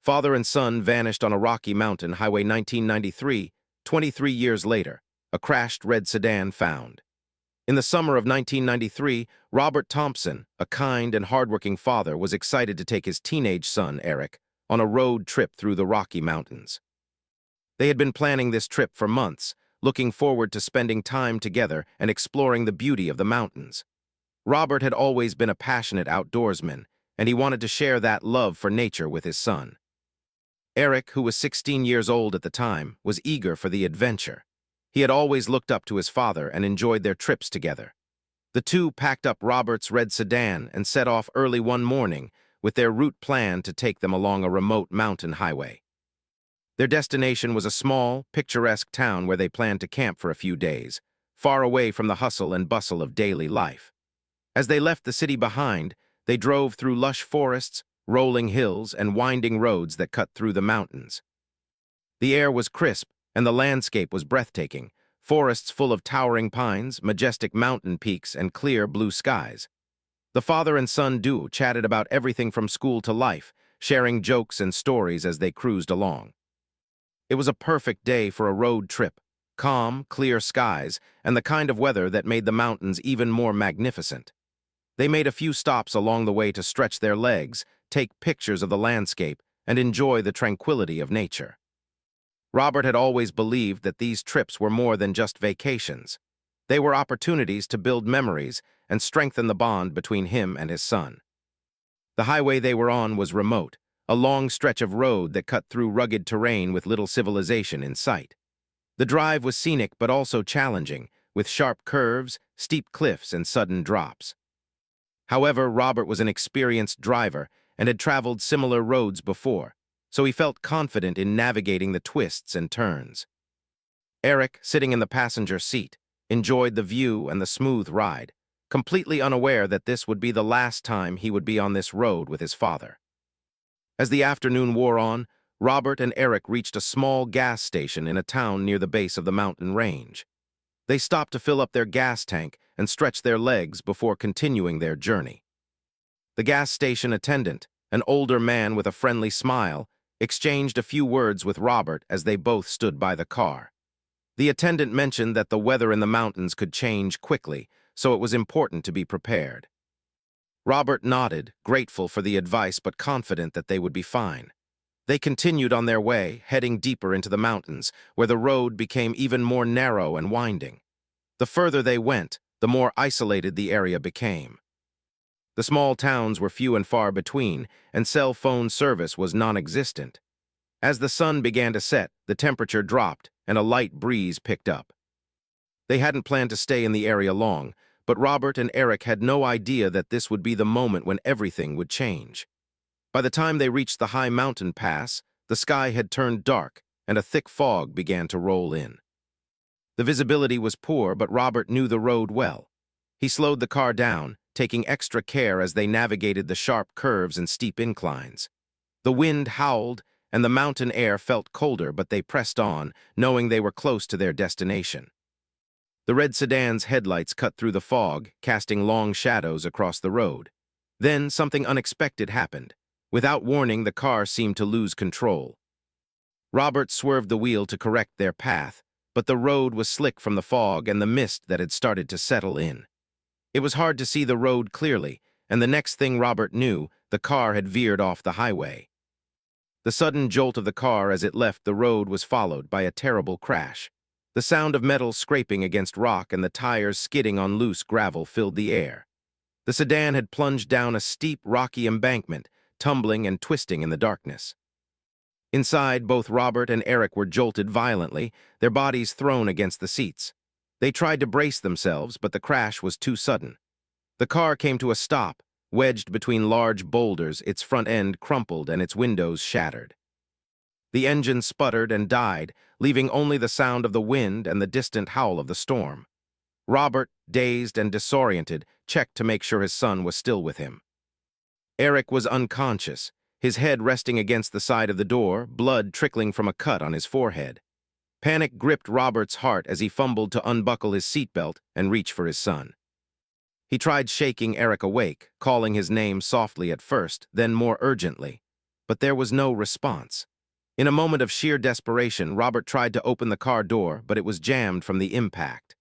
Father and son vanished on a rocky mountain, Highway 1993, 23 years later, a crashed red sedan found. In the summer of 1993, Robert Thompson, a kind and hardworking father, was excited to take his teenage son, Eric, on a road trip through the Rocky Mountains. They had been planning this trip for months, looking forward to spending time together and exploring the beauty of the mountains. Robert had always been a passionate outdoorsman, and he wanted to share that love for nature with his son. Eric, who was 16 years old at the time, was eager for the adventure. He had always looked up to his father and enjoyed their trips together. The two packed up Robert's red sedan and set off early one morning, with their route planned to take them along a remote mountain highway. Their destination was a small, picturesque town where they planned to camp for a few days, far away from the hustle and bustle of daily life. As they left the city behind, they drove through lush forests, rolling hills, and winding roads that cut through the mountains. The air was crisp, and the landscape was breathtaking, forests full of towering pines, majestic mountain peaks, and clear blue skies. The father and son duo chatted about everything from school to life, sharing jokes and stories as they cruised along. It was a perfect day for a road trip, calm, clear skies, and the kind of weather that made the mountains even more magnificent. They made a few stops along the way to stretch their legs, take pictures of the landscape, and enjoy the tranquility of nature. Robert had always believed that these trips were more than just vacations. They were opportunities to build memories and strengthen the bond between him and his son. The highway they were on was remote, a long stretch of road that cut through rugged terrain with little civilization in sight. The drive was scenic but also challenging, with sharp curves, steep cliffs, and sudden drops. However, Robert was an experienced driver and had traveled similar roads before, so he felt confident in navigating the twists and turns. Eric, sitting in the passenger seat, enjoyed the view and the smooth ride, completely unaware that this would be the last time he would be on this road with his father. As the afternoon wore on, Robert and Eric reached a small gas station in a town near the base of the mountain range. They stopped to fill up their gas tank and stretch their legs before continuing their journey. The gas station attendant, an older man with a friendly smile, exchanged a few words with Robert as they both stood by the car. The attendant mentioned that the weather in the mountains could change quickly, so it was important to be prepared. Robert nodded, grateful for the advice but confident that they would be fine. They continued on their way, heading deeper into the mountains, where the road became even more narrow and winding. The further they went, the more isolated the area became. The small towns were few and far between, and cell phone service was non-existent. As the sun began to set, the temperature dropped, and a light breeze picked up. They hadn't planned to stay in the area long, but Robert and Eric had no idea that this would be the moment when everything would change. By the time they reached the high mountain pass, the sky had turned dark, and a thick fog began to roll in. The visibility was poor, but Robert knew the road well. He slowed the car down, taking extra care as they navigated the sharp curves and steep inclines. The wind howled, and the mountain air felt colder, but they pressed on, knowing they were close to their destination. The red sedan's headlights cut through the fog, casting long shadows across the road. Then something unexpected happened. Without warning, the car seemed to lose control. Robert swerved the wheel to correct their path, but the road was slick from the fog and the mist that had started to settle in. It was hard to see the road clearly, and the next thing Robert knew, the car had veered off the highway. The sudden jolt of the car as it left the road was followed by a terrible crash. The sound of metal scraping against rock and the tires skidding on loose gravel filled the air. The sedan had plunged down a steep, rocky embankment, tumbling and twisting in the darkness. Inside, both Robert and Eric were jolted violently, their bodies thrown against the seats. They tried to brace themselves, but the crash was too sudden. The car came to a stop, wedged between large boulders, its front end crumpled and its windows shattered. The engine sputtered and died, leaving only the sound of the wind and the distant howl of the storm. Robert, dazed and disoriented, checked to make sure his son was still with him. Eric was unconscious, his head resting against the side of the door, blood trickling from a cut on his forehead. Panic gripped Robert's heart as he fumbled to unbuckle his seatbelt and reach for his son. He tried shaking Eric awake, calling his name softly at first, then more urgently. but there was no response. In a moment of sheer desperation, Robert tried to open the car door, but it was jammed from the impact.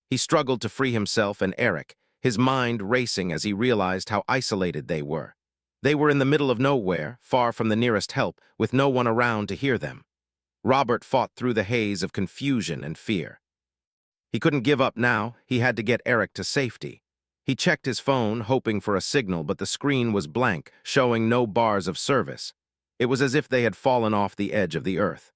He struggled to free himself and Eric, his mind racing as he realized how isolated they were. They were in the middle of nowhere, far from the nearest help, with no one around to hear them. Robert fought through the haze of confusion and fear. He couldn't give up now. He had to get Eric to safety. He checked his phone, hoping for a signal, but the screen was blank, showing no bars of service. It was as if they had fallen off the edge of the earth.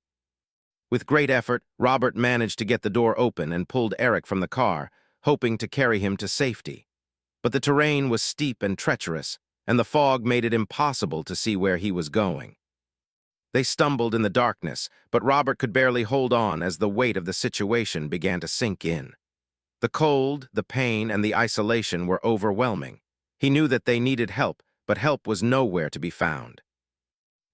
With great effort, Robert managed to get the door open and pulled Eric from the car, hoping to carry him to safety. But the terrain was steep and treacherous, and the fog made it impossible to see where he was going. They stumbled in the darkness, but Robert could barely hold on as the weight of the situation began to sink in. The cold, the pain, and the isolation were overwhelming. He knew that they needed help, but help was nowhere to be found.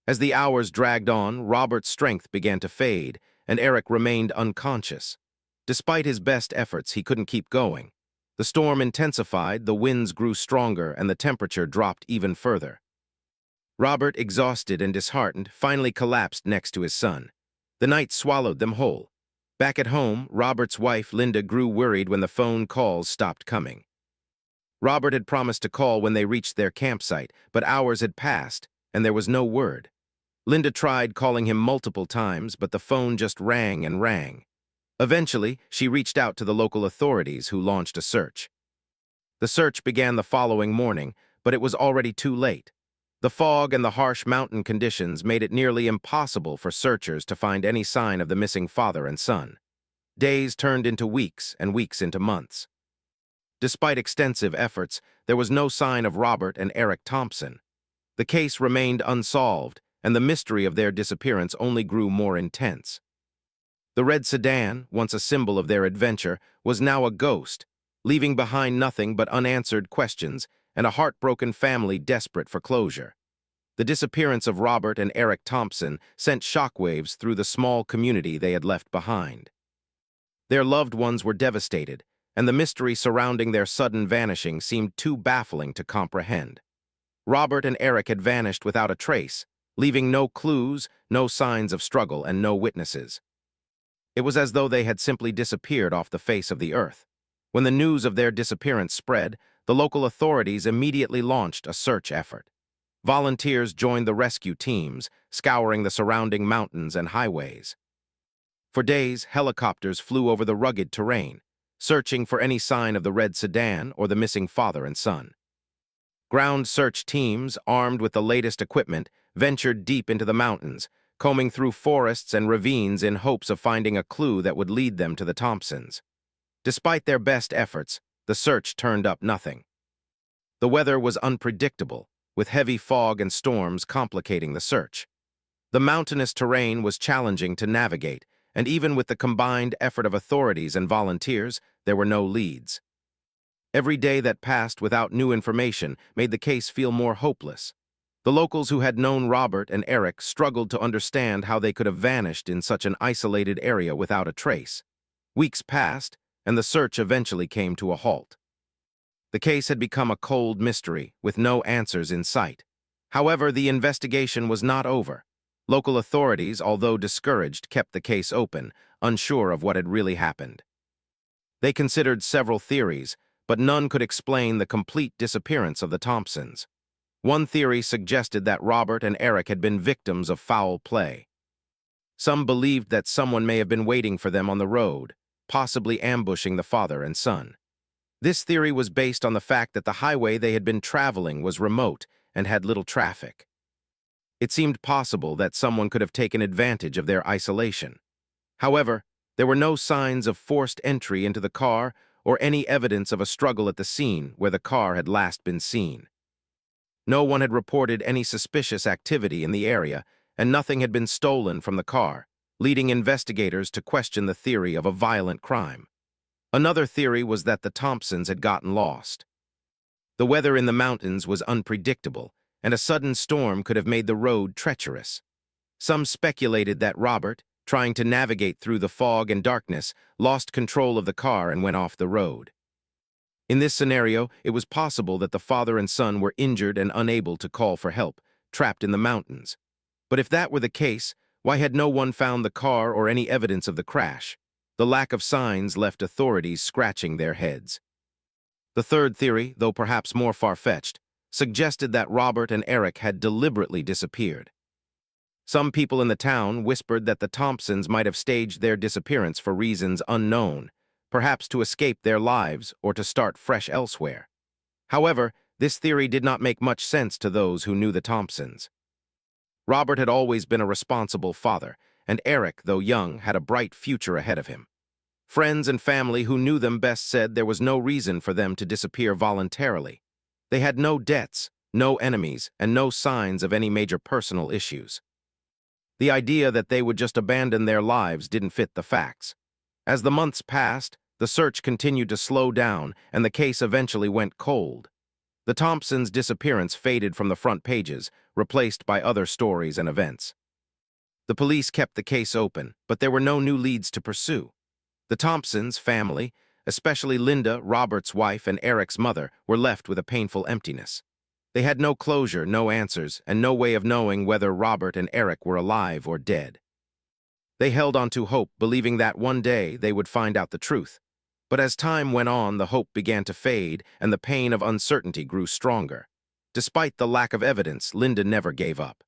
As the hours dragged on, Robert's strength began to fade, and Eric remained unconscious. Despite his best efforts, he couldn't keep going. The storm intensified, the winds grew stronger, and the temperature dropped even further. Robert, exhausted and disheartened, finally collapsed next to his son. The night swallowed them whole. Back at home, Robert's wife, Linda, grew worried when the phone calls stopped coming. Robert had promised to call when they reached their campsite, but hours had passed, and there was no word. Linda tried calling him multiple times, but the phone just rang and rang. Eventually, she reached out to the local authorities, who launched a search. The search began the following morning, but it was already too late. The fog and the harsh mountain conditions made it nearly impossible for searchers to find any sign of the missing father and son. Days turned into weeks and weeks into months. Despite extensive efforts, there was no sign of Robert and Eric Thompson. The case remained unsolved, and the mystery of their disappearance only grew more intense. The red sedan, once a symbol of their adventure, was now a ghost, leaving behind nothing but unanswered questions and a heartbroken family desperate for closure. The disappearance of Robert and Eric Thompson sent shockwaves through the small community they had left behind. Their loved ones were devastated, and the mystery surrounding their sudden vanishing seemed too baffling to comprehend. Robert and Eric had vanished without a trace, leaving no clues, no signs of struggle, and no witnesses. It was as though they had simply disappeared off the face of the earth. When the news of their disappearance spread, the local authorities immediately launched a search effort. Volunteers joined the rescue teams, scouring the surrounding mountains and highways. For days, helicopters flew over the rugged terrain, searching for any sign of the red sedan or the missing father and son. Ground search teams, armed with the latest equipment, ventured deep into the mountains, combing through forests and ravines in hopes of finding a clue that would lead them to the Thompsons. Despite their best efforts, the search turned up nothing. The weather was unpredictable, with heavy fog and storms complicating the search. The mountainous terrain was challenging to navigate, and even with the combined effort of authorities and volunteers, there were no leads. Every day that passed without new information made the case feel more hopeless. The locals who had known Robert and Eric struggled to understand how they could have vanished in such an isolated area without a trace. Weeks passed, and the search eventually came to a halt. The case had become a cold mystery, with no answers in sight. However, the investigation was not over. Local authorities, although discouraged, kept the case open, unsure of what had really happened. They considered several theories, but none could explain the complete disappearance of the Thompsons. One theory suggested that Robert and Eric had been victims of foul play. Some believed that someone may have been waiting for them on the road, possibly ambushing the father and son. This theory was based on the fact that the highway they had been traveling was remote and had little traffic. It seemed possible that someone could have taken advantage of their isolation. However, there were no signs of forced entry into the car or any evidence of a struggle at the scene where the car had last been seen. No one had reported any suspicious activity in the area, and nothing had been stolen from the car, leading investigators to question the theory of a violent crime. Another theory was that the Thompsons had gotten lost. The weather in the mountains was unpredictable, and a sudden storm could have made the road treacherous. Some speculated that Robert, trying to navigate through the fog and darkness, lost control of the car and went off the road. In this scenario, it was possible that the father and son were injured and unable to call for help, trapped in the mountains. But if that were the case, why had no one found the car or any evidence of the crash? The lack of signs left authorities scratching their heads. The third theory, though perhaps more far-fetched, suggested that Robert and Eric had deliberately disappeared. Some people in the town whispered that the Thompsons might have staged their disappearance for reasons unknown, perhaps to escape their lives or to start fresh elsewhere. However, this theory did not make much sense to those who knew the Thompsons. Robert had always been a responsible father, and Eric, though young, had a bright future ahead of him. Friends and family who knew them best said there was no reason for them to disappear voluntarily. They had no debts, no enemies, and no signs of any major personal issues. The idea that they would just abandon their lives didn't fit the facts. As the months passed, the search continued to slow down, and the case eventually went cold. The Thompsons' disappearance faded from the front pages, replaced by other stories and events. The police kept the case open, but there were no new leads to pursue. The Thompsons' family, especially Linda, Robert's wife, and Eric's mother, were left with a painful emptiness. They had no closure, no answers, and no way of knowing whether Robert and Eric were alive or dead. They held on to hope, believing that one day they would find out the truth. But as time went on, the hope began to fade, and the pain of uncertainty grew stronger. Despite the lack of evidence, Linda never gave up.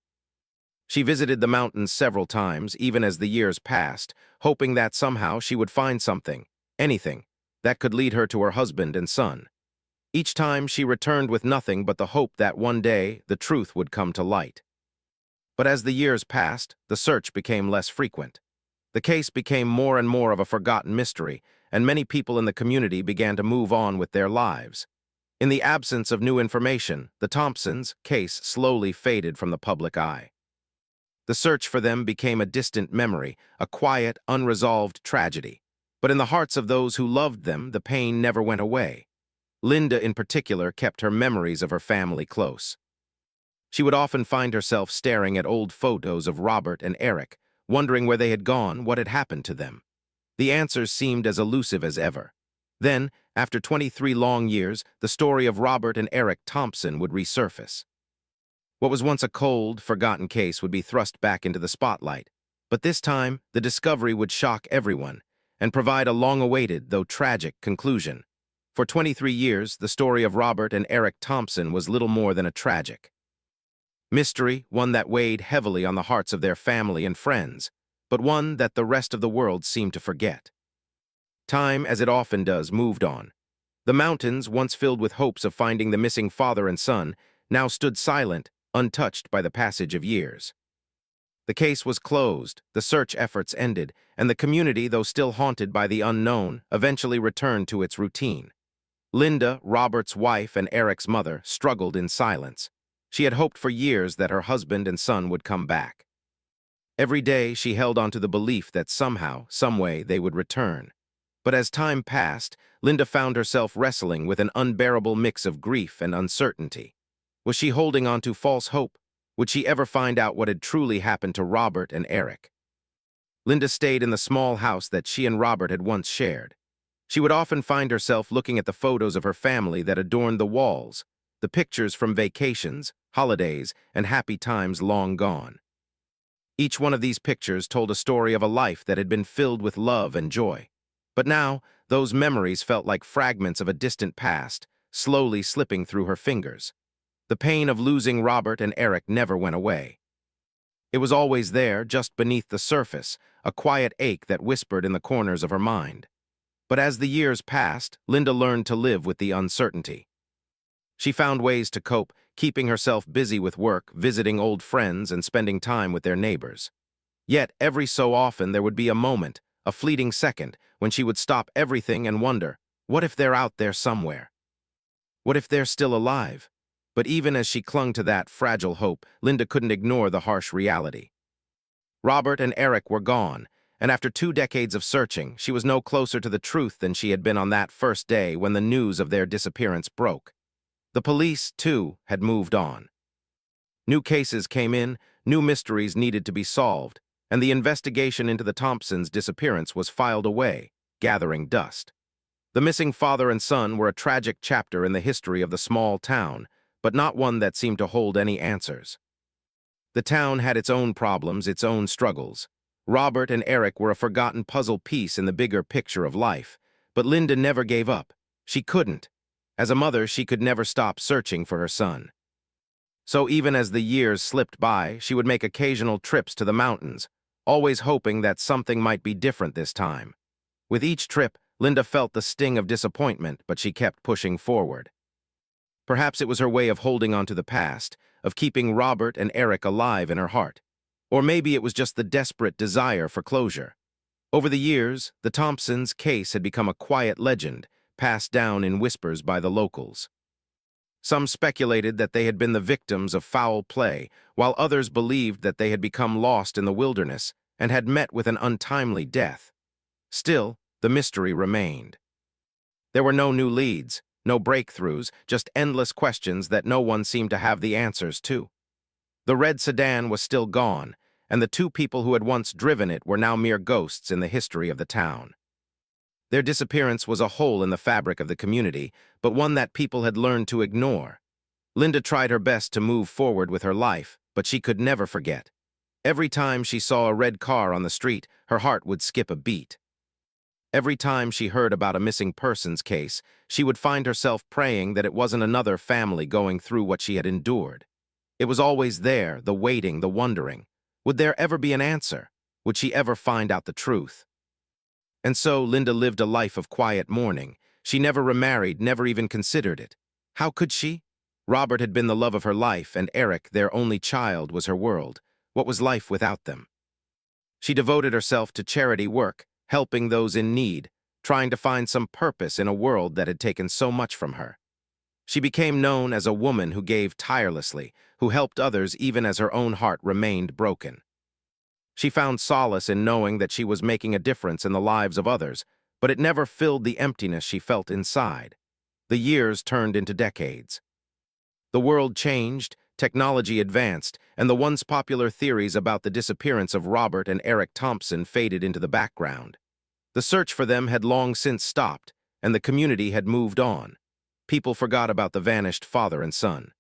She visited the mountains several times, even as the years passed, hoping that somehow she would find something, anything, that could lead her to her husband and son. Each time she returned with nothing but the hope that one day the truth would come to light. But as the years passed, the search became less frequent. The case became more and more of a forgotten mystery, and many people in the community began to move on with their lives. In the absence of new information, the Thompsons' case slowly faded from the public eye. The search for them became a distant memory, a quiet, unresolved tragedy. But in the hearts of those who loved them, the pain never went away. Linda, in particular, kept her memories of her family close. She would often find herself staring at old photos of Robert and Eric, wondering where they had gone, what had happened to them. The answers seemed as elusive as ever. Then, after 23 long years, the story of Robert and Eric Thompson would resurface. What was once a cold, forgotten case would be thrust back into the spotlight. But this time, the discovery would shock everyone and provide a long-awaited, though tragic, conclusion. For 23 years, the story of Robert and Eric Thompson was little more than a tragic mystery, one that weighed heavily on the hearts of their family and friends, but one that the rest of the world seemed to forget. Time, as it often does, moved on. The mountains, once filled with hopes of finding the missing father and son, now stood silent, untouched by the passage of years. The case was closed, the search efforts ended, and the community, though still haunted by the unknown, eventually returned to its routine. Linda, Robert's wife and Eric's mother, struggled in silence. She had hoped for years that her husband and son would come back. Every day she held on to the belief that somehow, someway, they would return. But as time passed, Linda found herself wrestling with an unbearable mix of grief and uncertainty. Was she holding on to false hope? Would she ever find out what had truly happened to Robert and Eric? Linda stayed in the small house that she and Robert had once shared. She would often find herself looking at the photos of her family that adorned the walls, the pictures from vacations, holidays, and happy times long gone. Each one of these pictures told a story of a life that had been filled with love and joy. But now, those memories felt like fragments of a distant past, slowly slipping through her fingers. The pain of losing Robert and Eric never went away. It was always there, just beneath the surface, a quiet ache that whispered in the corners of her mind. But as the years passed, Linda learned to live with the uncertainty. She found ways to cope, keeping herself busy with work, visiting old friends, and spending time with their neighbors. Yet, every so often there would be a moment, a fleeting second, when she would stop everything and wonder, what if they're out there somewhere? What if they're still alive? But even as she clung to that fragile hope, Linda couldn't ignore the harsh reality. Robert and Eric were gone, and after 2 decades of searching, she was no closer to the truth than she had been on that first day when the news of their disappearance broke. The police, too, had moved on. New cases came in, new mysteries needed to be solved, and the investigation into the Thompsons' disappearance was filed away, gathering dust. The missing father and son were a tragic chapter in the history of the small town, but not one that seemed to hold any answers. The town had its own problems, its own struggles. Robert and Eric were a forgotten puzzle piece in the bigger picture of life. But Linda never gave up. She couldn't. As a mother, she could never stop searching for her son. So even as the years slipped by, she would make occasional trips to the mountains, always hoping that something might be different this time. With each trip, Linda felt the sting of disappointment, but she kept pushing forward. Perhaps it was her way of holding on to the past, of keeping Robert and Eric alive in her heart. Or maybe it was just the desperate desire for closure. Over the years, the Thompsons' case had become a quiet legend, passed down in whispers by the locals. Some speculated that they had been the victims of foul play, while others believed that they had become lost in the wilderness and had met with an untimely death. Still, the mystery remained. There were no new leads, no breakthroughs, just endless questions that no one seemed to have the answers to. The red sedan was still gone, and the two people who had once driven it were now mere ghosts in the history of the town. Their disappearance was a hole in the fabric of the community, but one that people had learned to ignore. Linda tried her best to move forward with her life, but she could never forget. Every time she saw a red car on the street, her heart would skip a beat. Every time she heard about a missing persons case, she would find herself praying that it wasn't another family going through what she had endured. It was always there, the waiting, the wondering. Would there ever be an answer? Would she ever find out the truth? And so Linda lived a life of quiet mourning. She never remarried, never even considered it. How could she? Robert had been the love of her life, and Eric, their only child, was her world. What was life without them? She devoted herself to charity work, helping those in need, trying to find some purpose in a world that had taken so much from her. She became known as a woman who gave tirelessly, who helped others even as her own heart remained broken. She found solace in knowing that she was making a difference in the lives of others, but it never filled the emptiness she felt inside. The years turned into decades. The world changed, technology advanced, and the once popular theories about the disappearance of Robert and Eric Thompson faded into the background. The search for them had long since stopped, and the community had moved on. People forgot about the vanished father and son.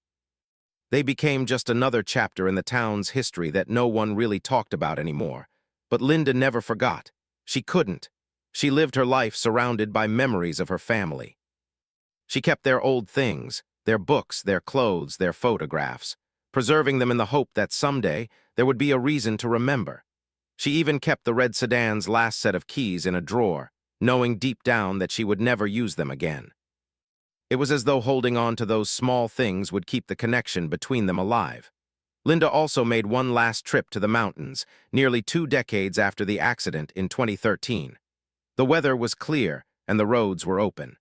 They became just another chapter in the town's history that no one really talked about anymore. But Linda never forgot. She couldn't. She lived her life surrounded by memories of her family. She kept their old things, their books, their clothes, their photographs, preserving them in the hope that someday there would be a reason to remember. She even kept the red sedan's last set of keys in a drawer, knowing deep down that she would never use them again. It was as though holding on to those small things would keep the connection between them alive. Linda also made one last trip to the mountains, nearly 2 decades after the accident in 2013. The weather was clear, and the roads were open.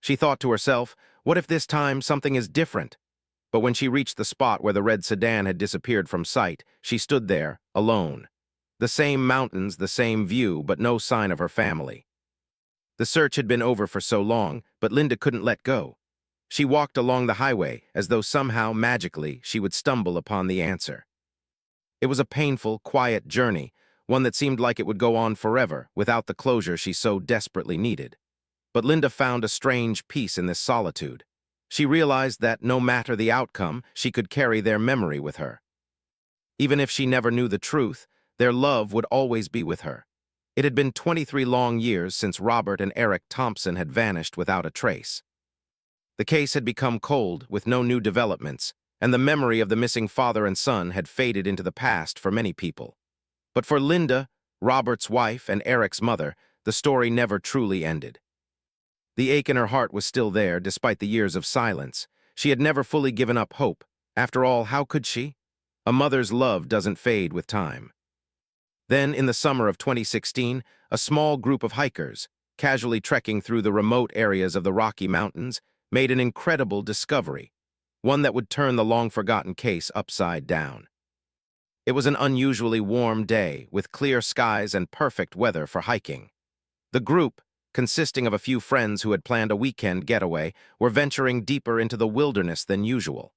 She thought to herself, what if this time something is different? But when she reached the spot where the red sedan had disappeared from sight, she stood there, alone. The same mountains, the same view, but no sign of her family. The search had been over for so long, but Linda couldn't let go. She walked along the highway, as though somehow, magically, she would stumble upon the answer. It was a painful, quiet journey, one that seemed like it would go on forever, without the closure she so desperately needed. But Linda found a strange peace in this solitude. She realized that, no matter the outcome, she could carry their memory with her. Even if she never knew the truth, their love would always be with her. It had been 23 long years since Robert and Eric Thompson had vanished without a trace. The case had become cold, with no new developments, and the memory of the missing father and son had faded into the past for many people. But for Linda, Robert's wife, and Eric's mother, the story never truly ended. The ache in her heart was still there, despite the years of silence. She had never fully given up hope. After all, how could she? A mother's love doesn't fade with time. Then, in the summer of 2016, a small group of hikers, casually trekking through the remote areas of the Rocky Mountains, made an incredible discovery, one that would turn the long-forgotten case upside down. It was an unusually warm day, with clear skies and perfect weather for hiking. The group, consisting of a few friends who had planned a weekend getaway, were venturing deeper into the wilderness than usual.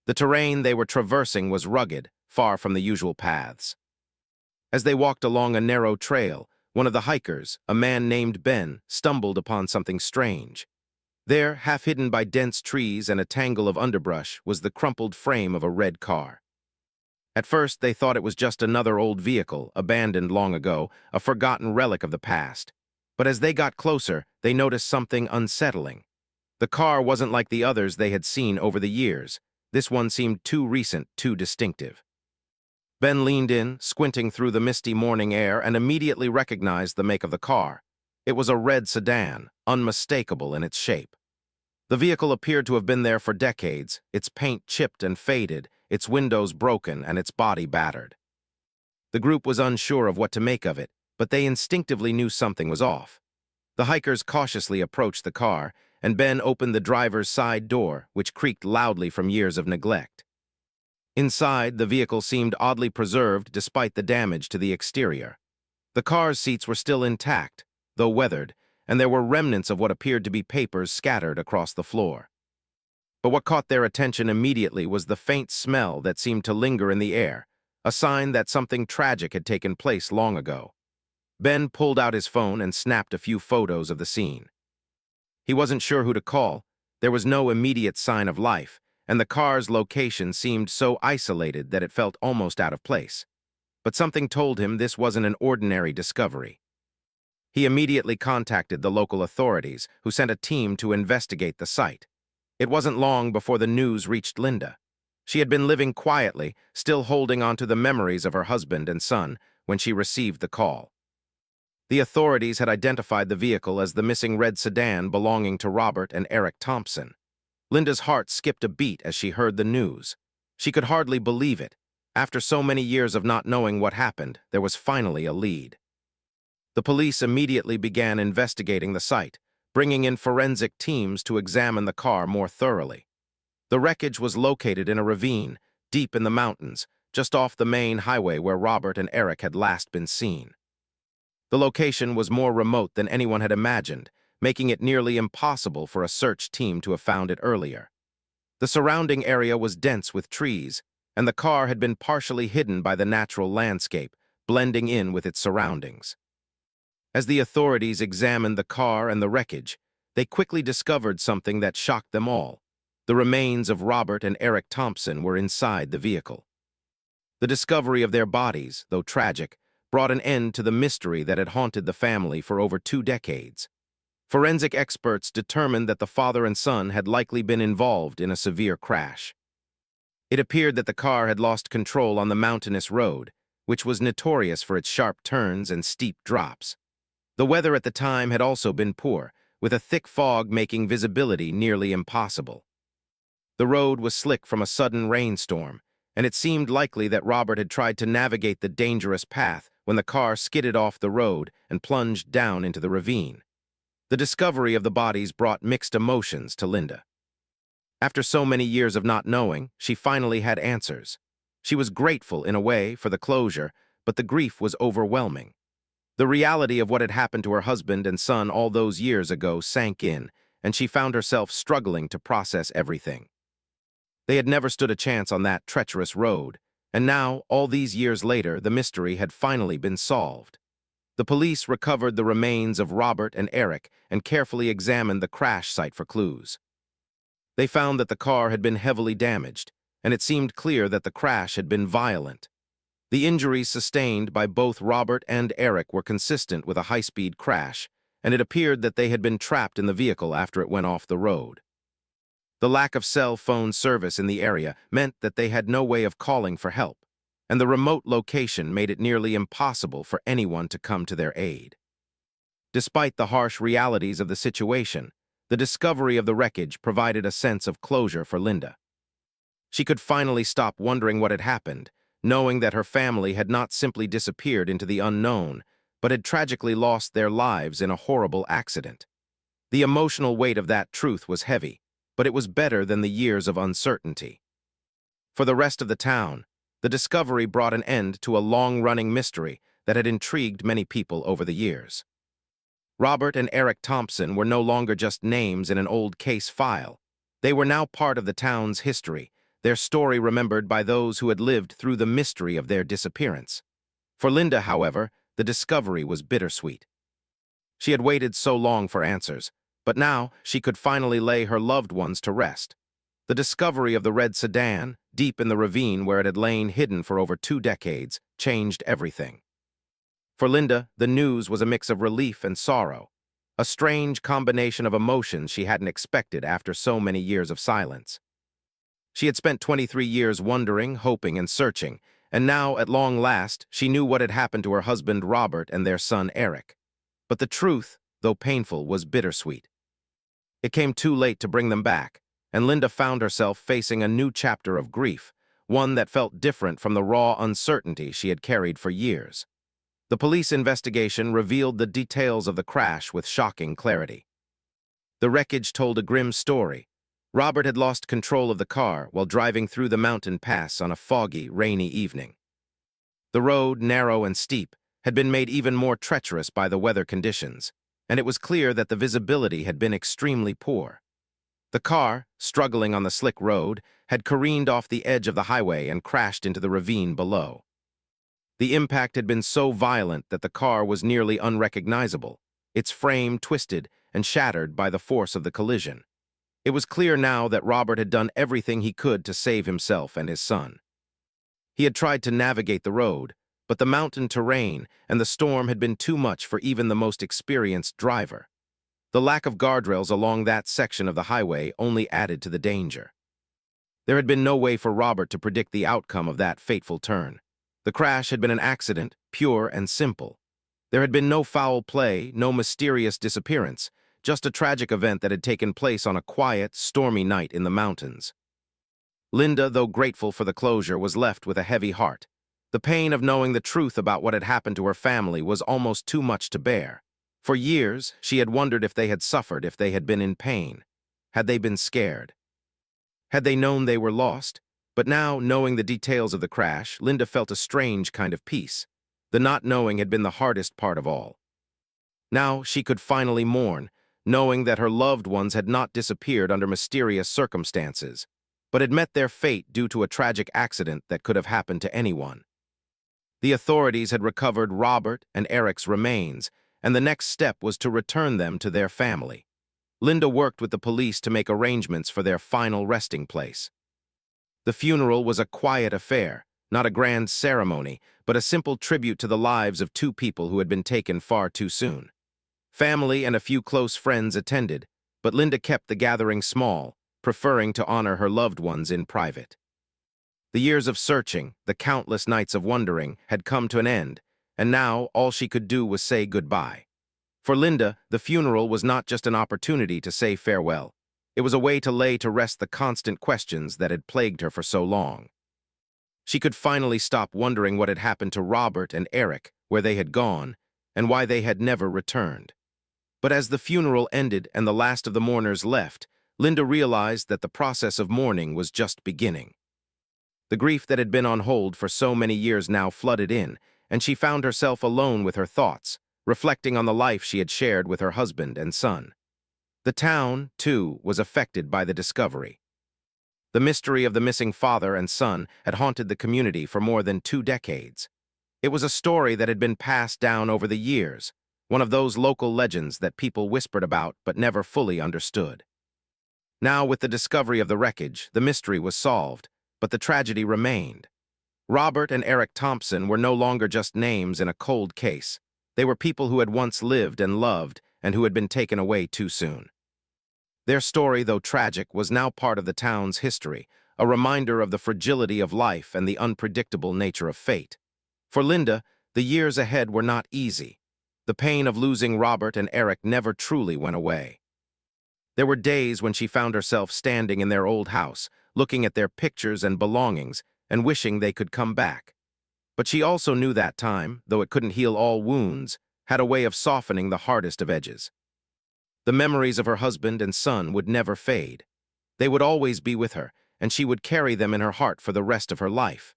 The terrain they were traversing was rugged, far from the usual paths. As they walked along a narrow trail, one of the hikers, a man named Ben, stumbled upon something strange. There, half hidden by dense trees and a tangle of underbrush, was the crumpled frame of a red car. At first, they thought it was just another old vehicle, abandoned long ago, a forgotten relic of the past. But as they got closer, they noticed something unsettling. The car wasn't like the others they had seen over the years. This one seemed too recent, too distinctive. Ben leaned in, squinting through the misty morning air, and immediately recognized the make of the car. It was a red sedan, unmistakable in its shape. The vehicle appeared to have been there for decades, its paint chipped and faded, its windows broken, and its body battered. The group was unsure of what to make of it, but they instinctively knew something was off. The hikers cautiously approached the car, and Ben opened the driver's side door, which creaked loudly from years of neglect. Inside, the vehicle seemed oddly preserved despite the damage to the exterior. The car's seats were still intact, though weathered, and there were remnants of what appeared to be papers scattered across the floor. But what caught their attention immediately was the faint smell that seemed to linger in the air, a sign that something tragic had taken place long ago. Ben pulled out his phone and snapped a few photos of the scene. He wasn't sure who to call. There was no immediate sign of life, and the car's location seemed so isolated that it felt almost out of place. But something told him this wasn't an ordinary discovery. He immediately contacted the local authorities, who sent a team to investigate the site. It wasn't long before the news reached Linda. She had been living quietly, still holding on to the memories of her husband and son, when she received the call. The authorities had identified the vehicle as the missing red sedan belonging to Robert and Eric Thompson. Linda's heart skipped a beat as she heard the news. She could hardly believe it. After so many years of not knowing what happened, there was finally a lead. The police immediately began investigating the site, bringing in forensic teams to examine the car more thoroughly. The wreckage was located in a ravine, deep in the mountains, just off the main highway where Robert and Eric had last been seen. The location was more remote than anyone had imagined, making it nearly impossible for a search team to have found it earlier. The surrounding area was dense with trees, and the car had been partially hidden by the natural landscape, blending in with its surroundings. As the authorities examined the car and the wreckage, they quickly discovered something that shocked them all. The remains of Robert and Eric Thompson were inside the vehicle. The discovery of their bodies, though tragic, brought an end to the mystery that had haunted the family for over 2 decades. Forensic experts determined that the father and son had likely been involved in a severe crash. It appeared that the car had lost control on the mountainous road, which was notorious for its sharp turns and steep drops. The weather at the time had also been poor, with a thick fog making visibility nearly impossible. The road was slick from a sudden rainstorm, and it seemed likely that Robert had tried to navigate the dangerous path when the car skidded off the road and plunged down into the ravine. The discovery of the bodies brought mixed emotions to Linda. After so many years of not knowing, she finally had answers. She was grateful, in a way, for the closure, but the grief was overwhelming. The reality of what had happened to her husband and son all those years ago sank in, and she found herself struggling to process everything. They had never stood a chance on that treacherous road, and now, all these years later, the mystery had finally been solved. The police recovered the remains of Robert and Eric and carefully examined the crash site for clues. They found that the car had been heavily damaged, and it seemed clear that the crash had been violent. The injuries sustained by both Robert and Eric were consistent with a high-speed crash, and it appeared that they had been trapped in the vehicle after it went off the road. The lack of cell phone service in the area meant that they had no way of calling for help, and the remote location made it nearly impossible for anyone to come to their aid. Despite the harsh realities of the situation, the discovery of the wreckage provided a sense of closure for Linda. She could finally stop wondering what had happened, knowing that her family had not simply disappeared into the unknown, but had tragically lost their lives in a horrible accident. The emotional weight of that truth was heavy, but it was better than the years of uncertainty. For the rest of the town, the discovery brought an end to a long-running mystery that had intrigued many people over the years. Robert and Eric Thompson were no longer just names in an old case file. They were now part of the town's history, their story remembered by those who had lived through the mystery of their disappearance. For Linda, however, the discovery was bittersweet. She had waited so long for answers, but now she could finally lay her loved ones to rest. The discovery of the red sedan, deep in the ravine where it had lain hidden for over 2 decades, changed everything. For Linda, the news was a mix of relief and sorrow, a strange combination of emotions she hadn't expected after so many years of silence. She had spent 23 years wondering, hoping, and searching, and now, at long last, she knew what had happened to her husband Robert and their son Eric. But the truth, though painful, was bittersweet. It came too late to bring them back, and Linda found herself facing a new chapter of grief, one that felt different from the raw uncertainty she had carried for years. The police investigation revealed the details of the crash with shocking clarity. The wreckage told a grim story. Robert had lost control of the car while driving through the mountain pass on a foggy, rainy evening. The road, narrow and steep, had been made even more treacherous by the weather conditions, and it was clear that the visibility had been extremely poor. The car, struggling on the slick road, had careened off the edge of the highway and crashed into the ravine below. The impact had been so violent that the car was nearly unrecognizable, its frame twisted and shattered by the force of the collision. It was clear now that Robert had done everything he could to save himself and his son. He had tried to navigate the road, but the mountain terrain and the storm had been too much for even the most experienced driver. The lack of guardrails along that section of the highway only added to the danger. There had been no way for Robert to predict the outcome of that fateful turn. The crash had been an accident, pure and simple. There had been no foul play, no mysterious disappearance, just a tragic event that had taken place on a quiet, stormy night in the mountains. Linda, though grateful for the closure, was left with a heavy heart. The pain of knowing the truth about what had happened to her family was almost too much to bear. For years, she had wondered if they had suffered, if they had been in pain. Had they been scared? Had they known they were lost? But now, knowing the details of the crash, Linda felt a strange kind of peace. The not knowing had been the hardest part of all. Now she could finally mourn, knowing that her loved ones had not disappeared under mysterious circumstances, but had met their fate due to a tragic accident that could have happened to anyone. The authorities had recovered Robert and Eric's remains, and the next step was to return them to their family. Linda worked with the police to make arrangements for their final resting place. The funeral was a quiet affair, not a grand ceremony, but a simple tribute to the lives of two people who had been taken far too soon. Family and a few close friends attended, but Linda kept the gathering small, preferring to honor her loved ones in private. The years of searching, the countless nights of wondering, had come to an end, and now all she could do was say goodbye. For Linda, the funeral was not just an opportunity to say farewell. It was a way to lay to rest the constant questions that had plagued her for so long. She could finally stop wondering what had happened to Robert and Eric, where they had gone, and why they had never returned. But as the funeral ended and the last of the mourners left, Linda realized that the process of mourning was just beginning. The grief that had been on hold for so many years now flooded in, and she found herself alone with her thoughts, reflecting on the life she had shared with her husband and son. The town, too, was affected by the discovery. The mystery of the missing father and son had haunted the community for more than 2 decades. It was a story that had been passed down over the years, one of those local legends that people whispered about but never fully understood. Now, with the discovery of the wreckage, the mystery was solved, but the tragedy remained. Robert and Eric Thompson were no longer just names in a cold case. They were people who had once lived and loved and who had been taken away too soon. Their story, though tragic, was now part of the town's history, a reminder of the fragility of life and the unpredictable nature of fate. For Linda, the years ahead were not easy. The pain of losing Robert and Eric never truly went away. There were days when she found herself standing in their old house, looking at their pictures and belongings, and wishing they could come back. But she also knew that time, though it couldn't heal all wounds, had a way of softening the hardest of edges. The memories of her husband and son would never fade. They would always be with her, and she would carry them in her heart for the rest of her life.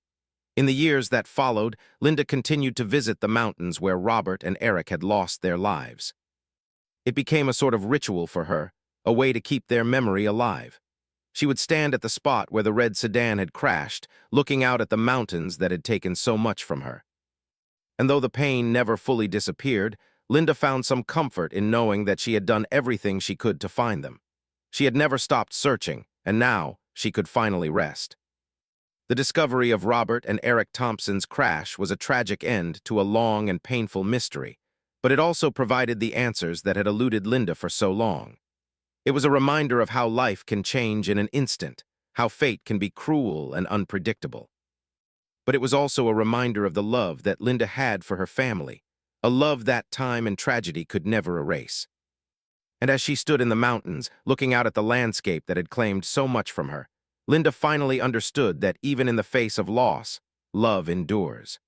In the years that followed, Linda continued to visit the mountains where Robert and Eric had lost their lives. It became a sort of ritual for her, a way to keep their memory alive. She would stand at the spot where the red sedan had crashed, looking out at the mountains that had taken so much from her. And though the pain never fully disappeared, Linda found some comfort in knowing that she had done everything she could to find them. She had never stopped searching, and now she could finally rest. The discovery of Robert and Eric Thompson's crash was a tragic end to a long and painful mystery, but it also provided the answers that had eluded Linda for so long. It was a reminder of how life can change in an instant, how fate can be cruel and unpredictable. But it was also a reminder of the love that Linda had for her family, a love that time and tragedy could never erase. And as she stood in the mountains, looking out at the landscape that had claimed so much from her, Linda finally understood that even in the face of loss, love endures.